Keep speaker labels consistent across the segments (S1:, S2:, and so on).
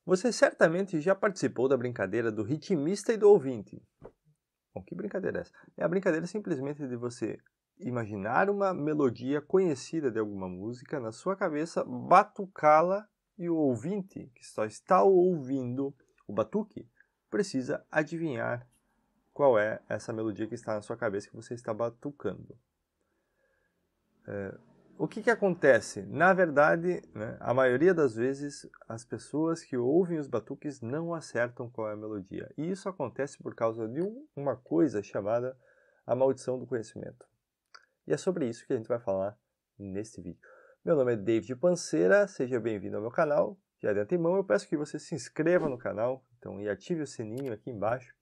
S1: Você certamente já participou da brincadeira do ritmista e do ouvinte. Bom, que brincadeira é essa? É a brincadeira simplesmente de você imaginar uma melodia conhecida de alguma música na sua cabeça, batucá-la e o ouvinte, que só está ouvindo o batuque, precisa adivinhar qual é essa melodia que está na sua cabeça que você está batucando. O que acontece? Na verdade, né, a maioria das vezes, as pessoas que ouvem os batuques não acertam qual é a melodia. E isso acontece por causa de uma coisa chamada a maldição do conhecimento. E é sobre isso que a gente vai falar neste vídeo. Meu nome é David Panceira, seja bem-vindo ao meu canal. Já de antemão eu peço que você se inscreva no canal e ative o sininho aqui embaixo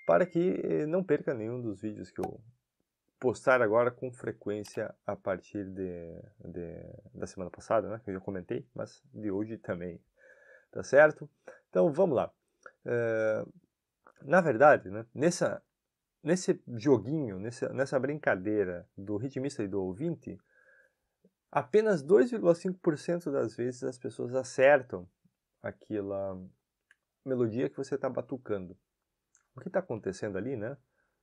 S1: para que não perca nenhum dos vídeos que eu postar agora com frequência a partir da semana passada, né, que eu já comentei, mas de hoje também, tá certo? Então vamos lá. Na verdade, né, nesse joguinho, nessa brincadeira do ritmista e do ouvinte, apenas 2,5% das vezes as pessoas acertam aquela melodia que você está batucando. O que está acontecendo ali, né?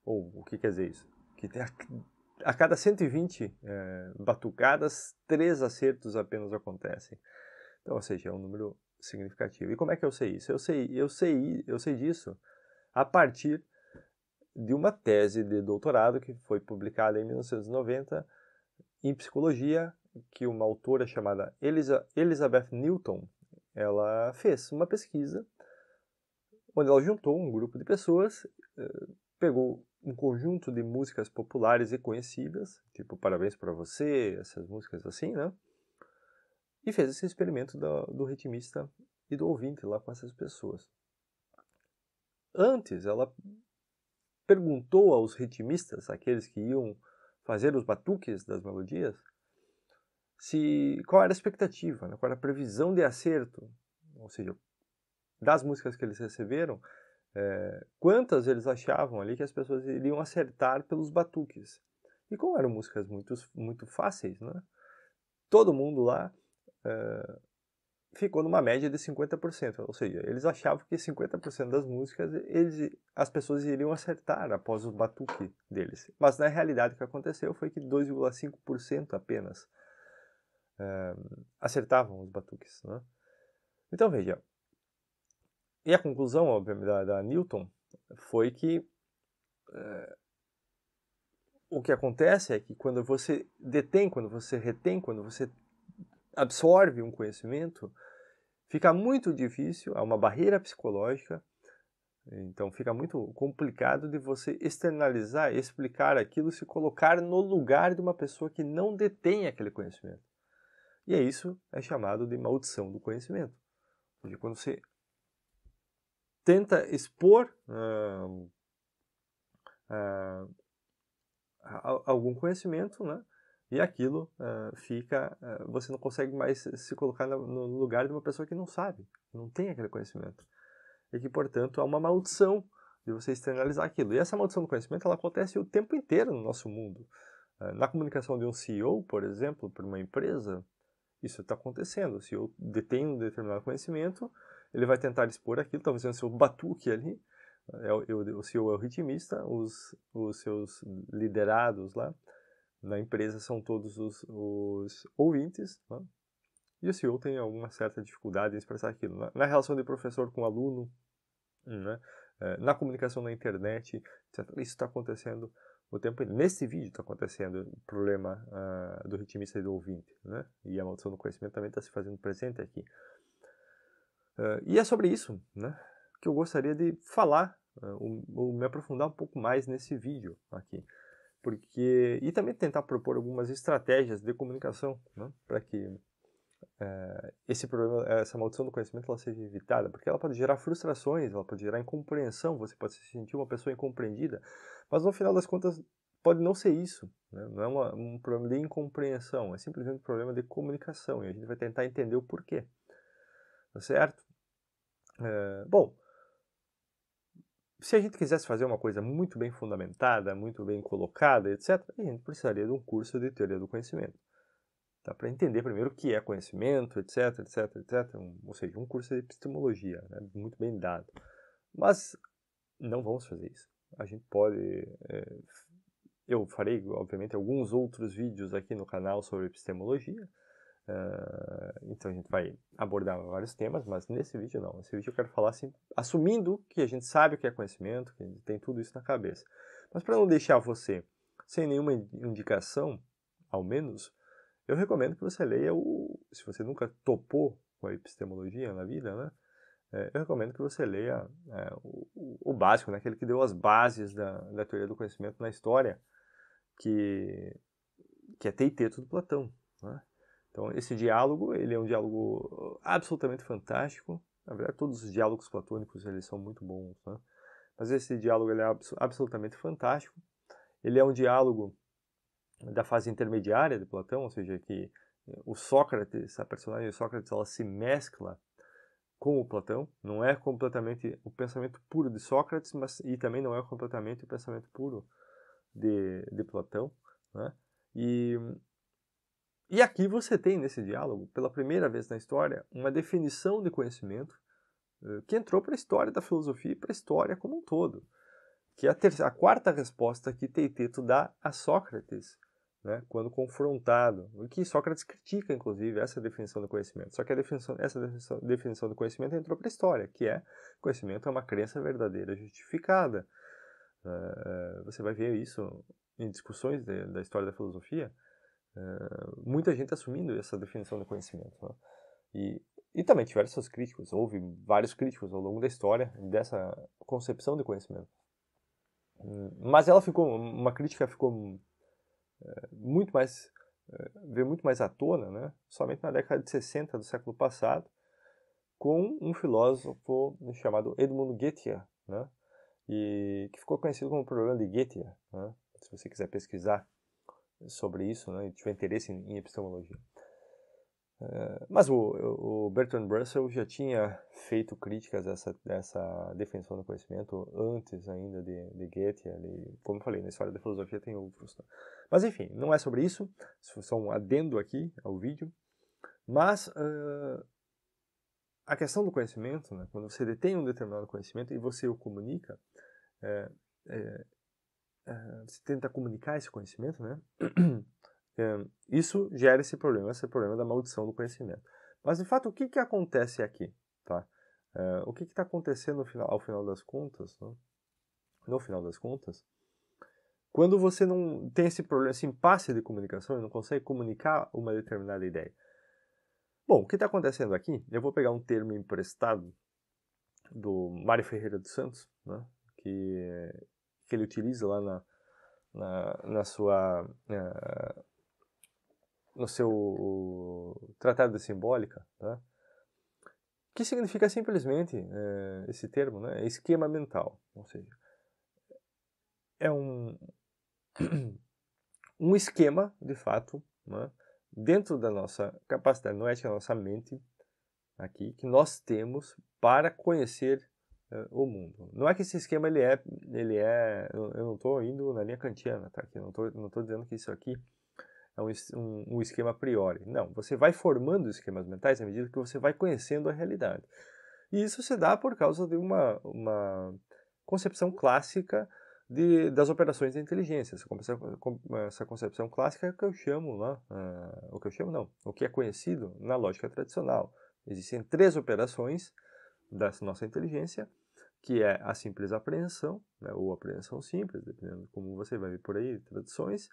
S1: Ou o que quer dizer isso? Que tem a cada 120 batucadas, 3 acertos apenas acontecem. Então, ou seja, é um número significativo. E como é que eu sei isso? Eu sei disso a partir de uma tese de doutorado que foi publicada em 1990 em psicologia, que uma autora chamada Elizabeth Newton, ela fez uma pesquisa onde ela juntou um grupo de pessoas, pegou um conjunto de músicas populares e conhecidas, tipo Parabéns para Você, essas músicas assim, né? E fez esse experimento do ritmista e do ouvinte lá com essas pessoas. Antes, ela perguntou aos ritmistas, aqueles que iam fazer os batuques das melodias, qual era a expectativa, né? Qual era a previsão de acerto, ou seja, das músicas que eles receberam, quantas eles achavam ali que as pessoas iriam acertar pelos batuques. E como eram músicas muito fáceis, né? Todo mundo lá ficou numa média de 50%, ou seja, eles achavam que 50% das músicas as pessoas iriam acertar após o batuque deles. Mas na realidade o que aconteceu foi que 2,5% apenas acertavam os batuques, né? Então veja, e a conclusão, obviamente, da Newton foi que o que acontece é que quando você detém, quando você retém, quando você absorve um conhecimento, fica muito difícil, há uma barreira psicológica, então fica muito complicado de você externalizar, explicar aquilo, se colocar no lugar de uma pessoa que não detém aquele conhecimento. E isso é chamado de maldição do conhecimento. Ou seja, quando você tenta expor algum conhecimento, né? E aquilo você não consegue mais se colocar no lugar de uma pessoa que não sabe, não tem aquele conhecimento. E que, portanto, há uma maldição de você externalizar aquilo. E essa maldição do conhecimento, ela acontece o tempo inteiro no nosso mundo. Na comunicação de um CEO, por exemplo, para uma empresa, isso está acontecendo. O CEO detém um determinado conhecimento, ele vai tentar expor aquilo, talvez no seu batuque ali, o CEO é o ritmista, os seus liderados lá na empresa são todos os ouvintes, né? E o CEO tem alguma certa dificuldade em expressar aquilo. Na relação de professor com aluno, né? Na comunicação na internet, etc. Isso está acontecendo o tempo inteiro. Nesse vídeo está acontecendo o problema do ritmista e do ouvinte, né? E a maldição do conhecimento também está se fazendo presente aqui. E é sobre isso, né, que eu gostaria de falar, ou me aprofundar um pouco mais nesse vídeo aqui. E também tentar propor algumas estratégias de comunicação, né, para que esse problema, essa maldição do conhecimento, ela seja evitada, porque ela pode gerar frustrações, ela pode gerar incompreensão, você pode se sentir uma pessoa incompreendida, mas no final das contas pode não ser isso, né? Não é um problema de incompreensão, é simplesmente um problema de comunicação, e a gente vai tentar entender o porquê, tá certo? Bom, se a gente quisesse fazer uma coisa muito bem fundamentada, muito bem colocada, etc., a gente precisaria de um curso de teoria do conhecimento. tá? Para entender primeiro o que é conhecimento, etc, etc, etc. Ou seja, um curso de epistemologia, né? Muito bem dado. Mas não vamos fazer isso. A gente pode... eu farei, obviamente, alguns outros vídeos aqui no canal sobre epistemologia. Então a gente vai abordar vários temas, mas nesse vídeo não. Nesse vídeo eu quero falar assim, assumindo que a gente sabe o que é conhecimento, que a gente tem tudo isso na cabeça. Mas para não deixar você sem nenhuma indicação, ao menos, eu recomendo que você leia se você nunca topou com a epistemologia na vida, né? Eu recomendo que você leia o básico, né? Aquele que deu as bases da teoria do conhecimento na história, que é Teiteto do Platão, né? Então, esse diálogo, ele é um diálogo absolutamente fantástico. Na verdade, todos os diálogos platônicos, eles são muito bons, né? Mas esse diálogo, ele é absolutamente fantástico. Ele é um diálogo da fase intermediária de Platão, ou seja, que o Sócrates, a personagem de Sócrates, ela se mescla com o Platão. Não é completamente o pensamento puro de Sócrates, e também não é completamente o pensamento puro de Platão, né? E aqui você tem nesse diálogo, pela primeira vez na história, uma definição de conhecimento que entrou para a história da filosofia e para a história como um todo, que é a quarta resposta que Teiteto dá a Sócrates, né, quando confrontado, e que Sócrates critica, inclusive, essa definição do conhecimento. Só que essa definição do conhecimento entrou para a história, que é conhecimento é uma crença verdadeira justificada. Você vai ver isso em discussões da história da filosofia, muita gente assumindo essa definição de conhecimento, né? E também tiveram seus críticos, houve vários críticos ao longo da história dessa concepção de conhecimento. Mas uma crítica ficou veio muito mais à tona, né? Somente na década de 60 do século passado, com um filósofo chamado Edmund Gettier, né? E que ficou conhecido como o problema de Gettier, né? Se você quiser pesquisar sobre isso, né, e tiver interesse em epistemologia. Mas o Bertrand Russell já tinha feito críticas a essa definição do conhecimento antes ainda de Goethe. Como eu falei, na história da filosofia tem outros. Né? Mas enfim, não é sobre isso, só um adendo aqui ao vídeo. Mas a questão do conhecimento, né, quando você detém um determinado conhecimento e você o comunica, você tenta comunicar esse conhecimento, né? Isso gera esse problema da maldição do conhecimento. Mas, de fato, o que acontece aqui? Tá? O que está acontecendo ao final das contas? Né? No final das contas, quando você não tem esse problema, esse impasse de comunicação e não consegue comunicar uma determinada ideia. Bom, o que está acontecendo aqui? Eu vou pegar um termo emprestado do Mário Ferreira dos Santos, né? que ele utiliza lá no seu Tratado de Simbólica, tá? Que significa simplesmente, esse termo, né, esquema mental, ou seja, é um esquema, de fato, né, dentro da nossa capacidade noética, da nossa mente, aqui, que nós temos para conhecer o mundo. Não é que esse esquema eu não estou indo na linha kantiana, tá? Eu não tô dizendo que isso aqui é um esquema a priori. Não, você vai formando esquemas mentais à medida que você vai conhecendo a realidade. E isso se dá por causa de uma concepção clássica das operações da inteligência. Essa concepção clássica é o que eu chamo lá, o que é conhecido na lógica tradicional. Existem 3 operações da nossa inteligência, que é a simples apreensão, né, ou apreensão simples, dependendo de como você vai ver por aí, traduções,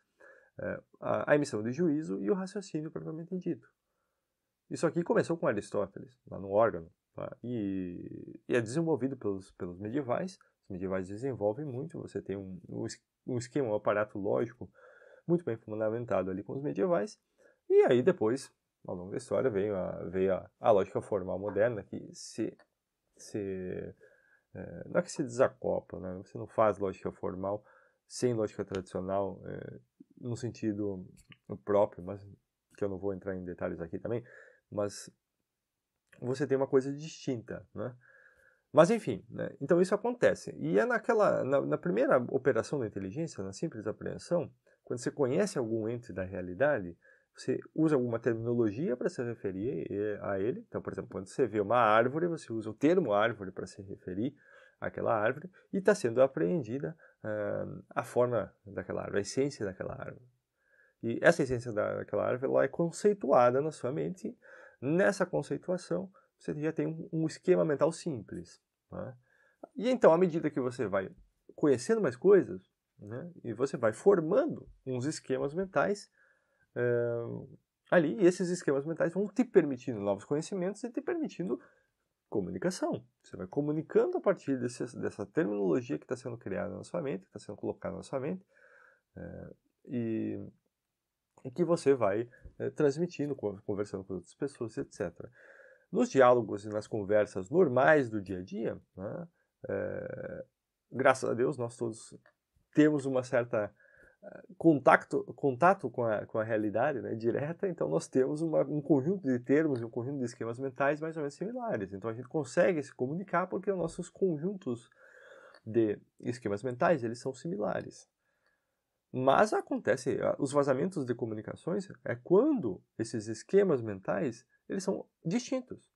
S1: a emissão de juízo e o raciocínio propriamente dito. Isso aqui começou com Aristóteles, lá no órgão, tá? E é desenvolvido pelos medievais. Os medievais desenvolvem muito, você tem um esquema, um aparato lógico muito bem fundamentado ali com os medievais. E aí depois, ao longo da história, veio a lógica formal moderna, que não é que se desacopla, né? Você não faz lógica formal sem lógica tradicional, no sentido próprio, mas que eu não vou entrar em detalhes aqui também, mas você tem uma coisa distinta, né? Mas enfim, né? Então isso acontece. E é na primeira operação da inteligência, na simples apreensão, quando você conhece algum ente da realidade, você usa alguma terminologia para se referir a ele. Então, por exemplo, quando você vê uma árvore, você usa o termo árvore para se referir àquela árvore e está sendo apreendida a forma daquela árvore, a essência daquela árvore. E essa essência daquela árvore ela é conceituada na sua mente. Nessa conceituação, você já tem um esquema mental simples. Né? E então, à medida que você vai conhecendo mais coisas, né, e você vai formando uns esquemas mentais ali, e esses esquemas mentais vão te permitindo novos conhecimentos e te permitindo comunicação. Você vai comunicando a partir dessa terminologia que está sendo criada na sua mente, que está sendo colocada na sua mente, e que você vai transmitindo, conversando com outras pessoas, etc. Nos diálogos e nas conversas normais do dia a dia, né, graças a Deus, nós todos temos uma certa contato com a realidade, né, direta, então nós temos um conjunto de termos e um conjunto de esquemas mentais mais ou menos similares. Então a gente consegue se comunicar porque os nossos conjuntos de esquemas mentais, eles são similares. Mas acontece, os vazamentos de comunicações é quando esses esquemas mentais, eles são distintos.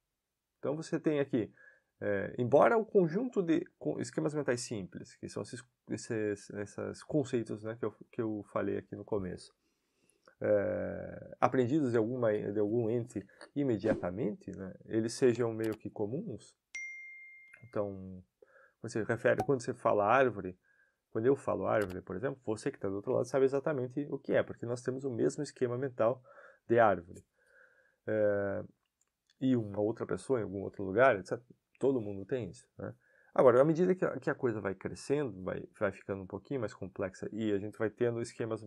S1: Então você tem aqui, embora o conjunto de esquemas mentais simples, que são esses conceitos, né, que eu falei aqui no começo, aprendidos de algum ente imediatamente, né, eles sejam meio que comuns. Então, quando você fala árvore, quando eu falo árvore, por exemplo, você que está do outro lado sabe exatamente o que é, porque nós temos o mesmo esquema mental de árvore. E uma outra pessoa em algum outro lugar, etc. Todo mundo tem isso, né? Agora, à medida que a coisa vai crescendo, vai ficando um pouquinho mais complexa e a gente vai tendo esquemas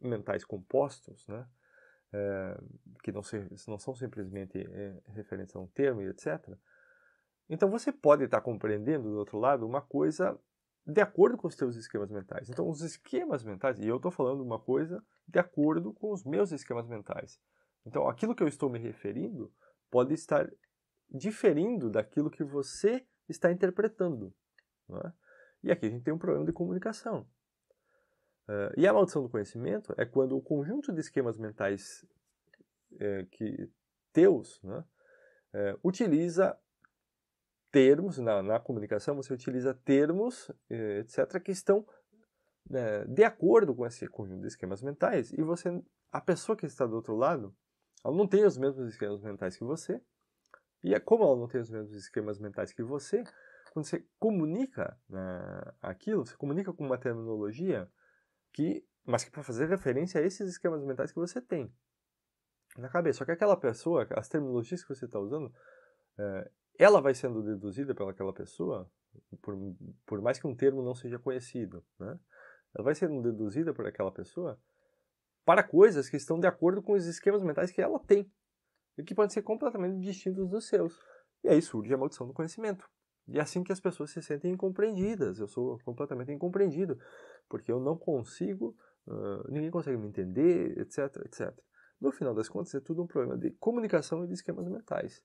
S1: mentais compostos, né? Que não são simplesmente referentes a um termo e etc. Então você pode estar compreendendo do outro lado uma coisa de acordo com os seus esquemas mentais. Então os esquemas mentais, e eu estou falando uma coisa de acordo com os meus esquemas mentais. Então aquilo que eu estou me referindo pode estar diferindo daquilo que você está interpretando. Né? E aqui a gente tem um problema de comunicação. E a maldição do conhecimento é quando o conjunto de esquemas mentais teus, né, utiliza termos, na comunicação você utiliza termos, etc., que estão de acordo com esse conjunto de esquemas mentais, e a pessoa que está do outro lado, ela não tem os mesmos esquemas mentais que você, e como ela não tem os mesmos esquemas mentais que você, quando você comunica aquilo, você comunica com uma terminologia mas que para fazer referência a esses esquemas mentais que você tem na cabeça. Só que aquela pessoa, as terminologias que você está usando, ela vai sendo deduzida pelaquela pessoa, por mais que um termo não seja conhecido, né? Ela vai sendo deduzida por aquela pessoa para coisas que estão de acordo com os esquemas mentais que ela tem e que podem ser completamente distintos dos seus. E aí surge a maldição do conhecimento. E é assim que as pessoas se sentem incompreendidas. Eu sou completamente incompreendido, porque eu não consigo, ninguém consegue me entender, etc, etc. No final das contas, é tudo um problema de comunicação e de esquemas mentais.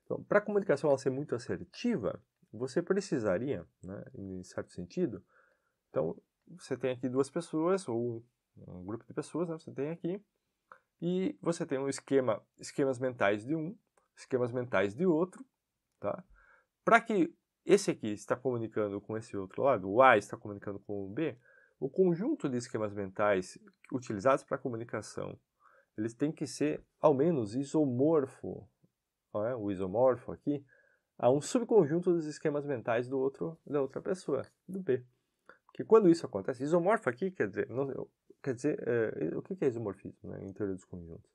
S1: Então, para a comunicação ela ser muito assertiva, você precisaria, né, em certo sentido, então você tem aqui duas pessoas, ou um grupo de pessoas, né, você tem aqui, e você tem esquemas mentais de um, esquemas mentais de outro, tá? Para que esse aqui está comunicando com esse outro lado, o A está comunicando com o B, o conjunto de esquemas mentais utilizados para a comunicação, eles têm que ser, ao menos, isomorfo, o isomorfo aqui, a um subconjunto dos esquemas mentais da outra pessoa, do B. Porque quando isso acontece, isomorfo aqui quer dizer, o que é isomorfismo, né, em teoria dos conjuntos?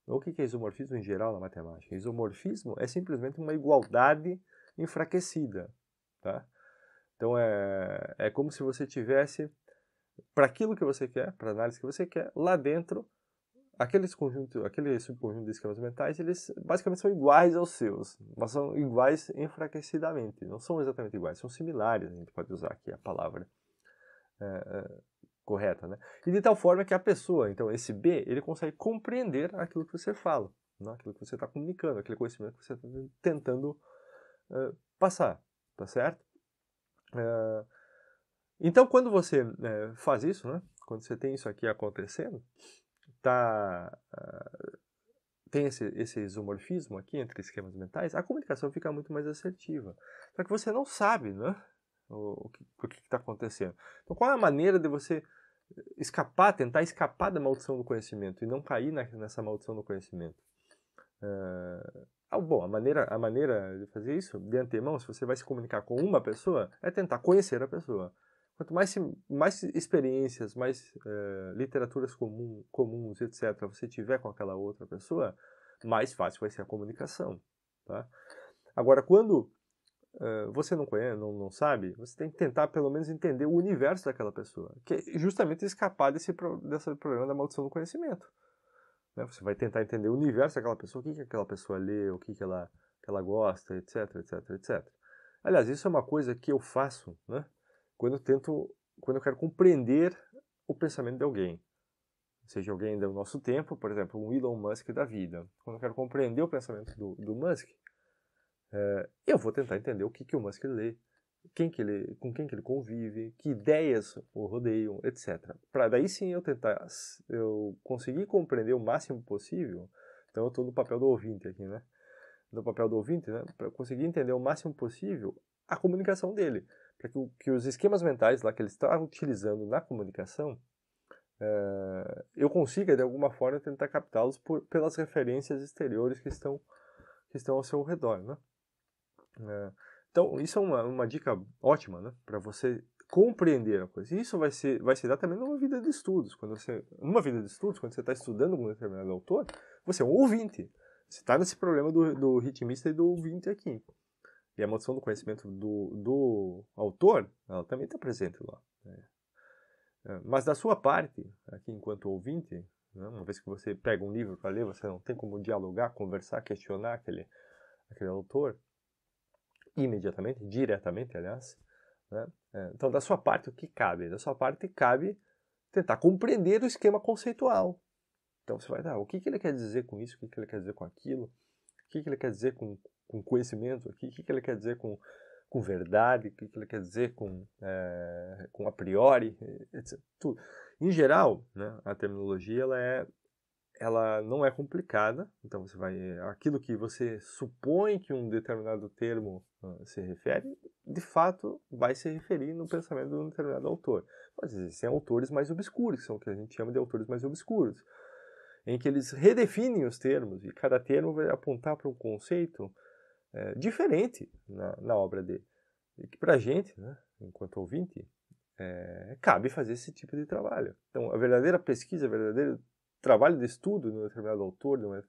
S1: O que é isomorfismo em geral na matemática? Isomorfismo é simplesmente uma igualdade enfraquecida, tá? Então é como se você tivesse, para aquilo que você quer, para a análise que você quer, lá dentro, aquele subconjunto de esquemas mentais, eles basicamente são iguais aos seus, mas são iguais enfraquecidamente. Não são exatamente iguais, são similares, a gente pode usar aqui a palavra correta, né? E de tal forma que a pessoa, então esse B, ele consegue compreender aquilo que você fala, né? Aquilo que você está comunicando, aquele conhecimento que você está tentando passar, tá certo? Então, quando você faz isso, né? Quando você tem isso aqui acontecendo, tem esse isomorfismo aqui entre esquemas mentais, a comunicação fica muito mais assertiva. Só que você não sabe, né, o que está acontecendo. Então, qual é a maneira de você tentar escapar da maldição do conhecimento e não cair nessa maldição do conhecimento? Bom, a maneira de fazer isso, de antemão, se você vai se comunicar com uma pessoa, é tentar conhecer a pessoa. Quanto mais experiências, mais literaturas comuns, etc., você tiver com aquela outra pessoa, mais fácil vai ser a comunicação. Tá? Agora, quando você não conhece, não sabe, você tem que tentar pelo menos entender o universo daquela pessoa, que é justamente escapar desse problema da maldição do conhecimento. Né? Você vai tentar entender o universo daquela pessoa, o que aquela pessoa lê, o que ela gosta, etc, etc, etc. Aliás, isso é uma coisa que eu faço, né? Quando eu quero compreender o pensamento de alguém. Seja alguém do nosso tempo, por exemplo, um Elon Musk da vida. Quando eu quero compreender o pensamento do Musk, eu vou tentar entender o que o Musk lê, com quem que ele convive, que ideias o rodeiam, etc. Para daí sim eu conseguir compreender o máximo possível. Então eu estou no papel do ouvinte aqui, né? No papel do ouvinte, né? Para conseguir entender o máximo possível a comunicação dele. Para que os esquemas mentais lá que ele está utilizando na comunicação, eu consiga de alguma forma tentar captá-los pelas referências exteriores que estão ao seu redor, né? Então, isso é uma dica ótima, né, para você compreender a coisa. E isso vai se dar também numa vida de estudos. Quando você está estudando um determinado autor, você é um ouvinte. Você está nesse problema do ritmista e do ouvinte aqui. E a maldição do conhecimento do autor, ela também está presente lá. Mas da sua parte, aqui enquanto ouvinte, né, uma vez que você pega um livro para ler, você não tem como dialogar, conversar, questionar aquele autor, imediatamente, diretamente, aliás. Né? Então, da sua parte, o que cabe? Da sua parte, cabe tentar compreender o esquema conceitual. Então, você vai dar o que ele quer dizer com isso, o que ele quer dizer com aquilo, o que ele quer dizer com conhecimento aqui, o que ele quer dizer com verdade, o que ele quer dizer com a priori, etc. Tudo. Em geral, né, a terminologia ela não é complicada, então aquilo que você supõe que um determinado termo se refere, de fato vai se referir no pensamento de um determinado autor. Mas existem autores mais obscuros, que são o que a gente chama de autores mais obscuros, em que eles redefinem os termos e cada termo vai apontar para um conceito diferente na obra dele. E que para a gente, né, enquanto ouvinte, cabe fazer esse tipo de trabalho. Então, a verdadeira pesquisa, o verdadeiro trabalho de estudo de um determinado autor, de uma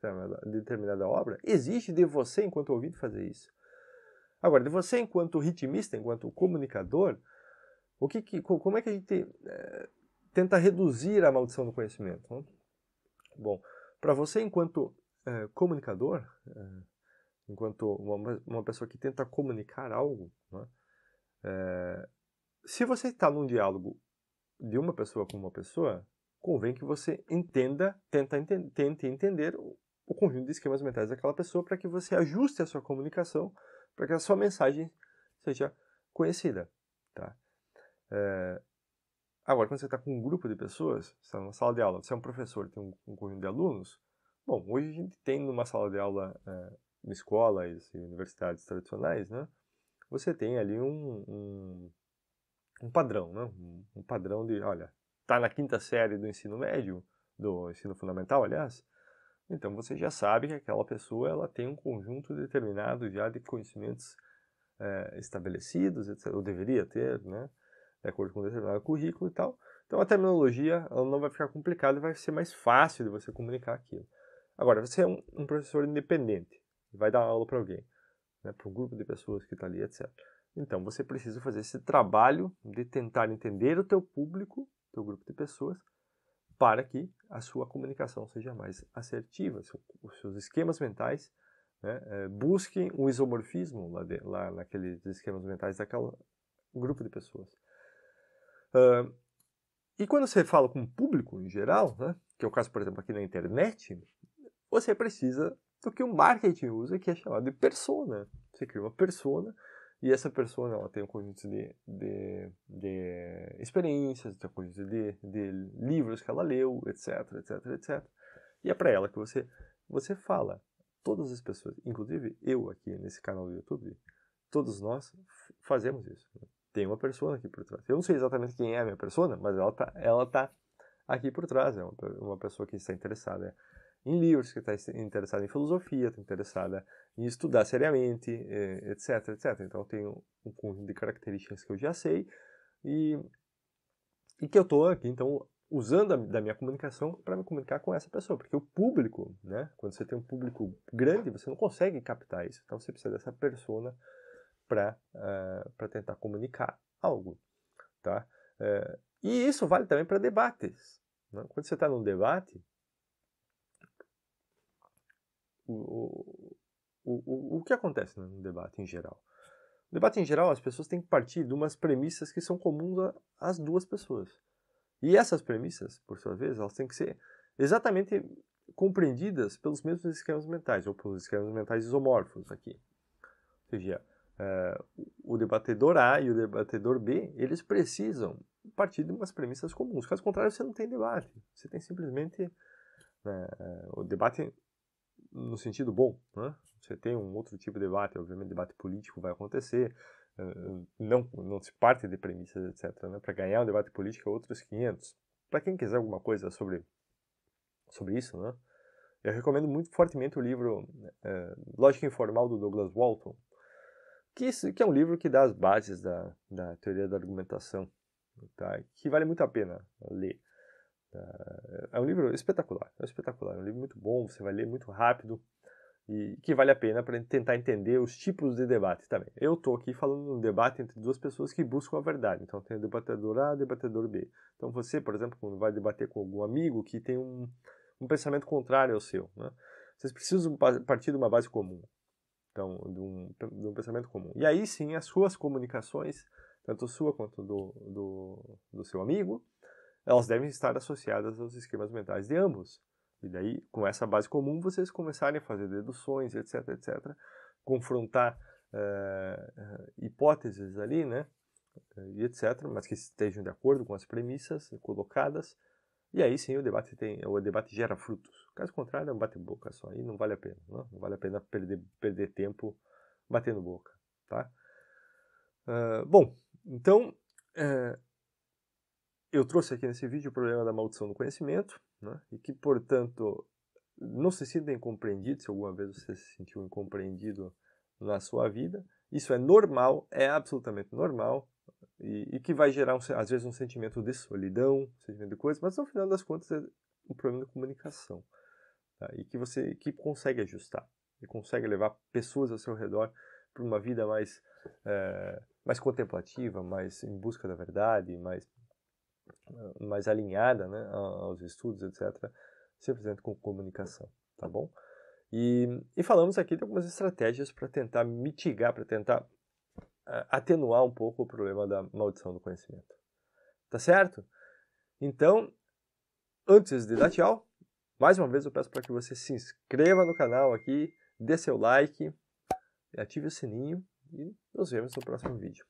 S1: determinada obra, exige de você, enquanto ouvinte, fazer isso. Agora, de você, enquanto ritmista, enquanto comunicador, como é que a gente tenta reduzir a maldição do conhecimento? Né? Bom, para você, enquanto comunicador, enquanto uma pessoa que tenta comunicar algo, né, se você está num diálogo de uma pessoa com uma pessoa, convém que você tente entender o conjunto de esquemas mentais daquela pessoa para que você ajuste a sua comunicação, para que a sua mensagem seja conhecida. Tá? Agora, quando você está com um grupo de pessoas, você está numa sala de aula, você é um professor, tem um conjunto de alunos, bom, hoje a gente tem numa sala de aula, em escolas e universidades tradicionais, né, você tem ali um padrão, né, um padrão de, olha, está na quinta série do ensino médio, do ensino fundamental, aliás, então você já sabe que aquela pessoa ela tem um conjunto determinado já de conhecimentos estabelecidos, etc., ou deveria ter, né, de acordo com um determinado currículo e tal. Então a terminologia ela não vai ficar complicada e vai ser mais fácil de você comunicar aquilo. Agora, você é um professor independente, vai dar aula para alguém, né, para um grupo de pessoas que está ali, etc. Então você precisa fazer esse trabalho de tentar entender o teu público, teu grupo de pessoas, para que a sua comunicação seja mais assertiva, os seus esquemas mentais, né, busquem um isomorfismo lá naqueles esquemas mentais daquele grupo de pessoas. E quando você fala com o público em geral, né, que é o caso, por exemplo, aqui na internet, você precisa do que o marketing usa, que é chamado de persona. Você cria uma persona e essa pessoa ela tem um conjunto de experiências, tem um conjunto de livros que ela leu, etc, etc, etc. E é para ela que você fala. Todas as pessoas, inclusive eu aqui nesse canal do YouTube, todos nós fazemos isso. Tem uma persona aqui por trás. Eu não sei exatamente quem é a minha persona, mas ela tá aqui por trás. É uma pessoa que está interessada em livros, que está interessada em filosofia, está interessada em estudar seriamente, etc, etc. Então, eu tenho um conjunto de características que eu já sei e que eu estou aqui, então, usando da minha comunicação para me comunicar com essa pessoa. Porque o público, né, quando você tem um público grande, você não consegue captar isso. Então, você precisa dessa persona para tentar comunicar algo, tá? E isso vale também para debates, né? Quando você está num debate, o que acontece no debate em geral? No debate em geral, as pessoas têm que partir de umas premissas que são comuns às duas pessoas. E essas premissas, por sua vez, elas têm que ser exatamente compreendidas pelos mesmos esquemas mentais, ou pelos esquemas mentais isomorfos aqui. Ou seja, o debatedor A e o debatedor B, eles precisam partir de umas premissas comuns. Caso contrário, você não tem debate. Você tem simplesmente o debate no sentido bom, né? Você tem um outro tipo de debate, obviamente debate político vai acontecer, não se parte de premissas, etc. Né? Para ganhar um debate político é outros 500. Para quem quiser alguma coisa sobre isso, né? Eu recomendo muito fortemente o livro Lógica Informal, do Douglas Walton, que é um livro que dá as bases da teoria da argumentação, tá? Que vale muito a pena ler. É um livro espetacular, é um livro muito bom, você vai ler muito rápido e que vale a pena para tentar entender os tipos de debate também. Eu estou aqui falando de um debate entre duas pessoas que buscam a verdade, então tem o debatedor A e o debatedor B. Então você, por exemplo, quando vai debater com algum amigo que tem um pensamento contrário ao seu, né? Vocês precisam partir de uma base comum, então, de um pensamento comum. E aí sim, as suas comunicações, tanto sua quanto do seu amigo, elas devem estar associadas aos esquemas mentais de ambos. E daí, com essa base comum, vocês começarem a fazer deduções, etc, etc, confrontar hipóteses ali, né, e etc, mas que estejam de acordo com as premissas colocadas. E aí sim o debate gera frutos. Caso contrário, é um bate-boca só. Aí não vale a pena. Não vale a pena perder tempo batendo boca. Tá? Bom, então eu trouxe aqui nesse vídeo o problema da maldição do conhecimento, né? E que, portanto, não se sinta incompreendido, se alguma vez você se sentiu incompreendido na sua vida. Isso é normal, é absolutamente normal. E que vai gerar, às vezes, um sentimento de solidão, um sentimento de coisa, mas no final das contas é um problema de comunicação. Tá? E que você consegue ajustar, e consegue levar pessoas ao seu redor para uma vida mais contemplativa, mais em busca da verdade, mais alinhada, né, aos estudos, etc., simplesmente com comunicação, tá bom? E falamos aqui de algumas estratégias para tentar mitigar, para tentar atenuar um pouco o problema da maldição do conhecimento. Tá certo? Então, antes de dar tchau, mais uma vez eu peço para que você se inscreva no canal aqui, dê seu like, ative o sininho e nos vemos no próximo vídeo.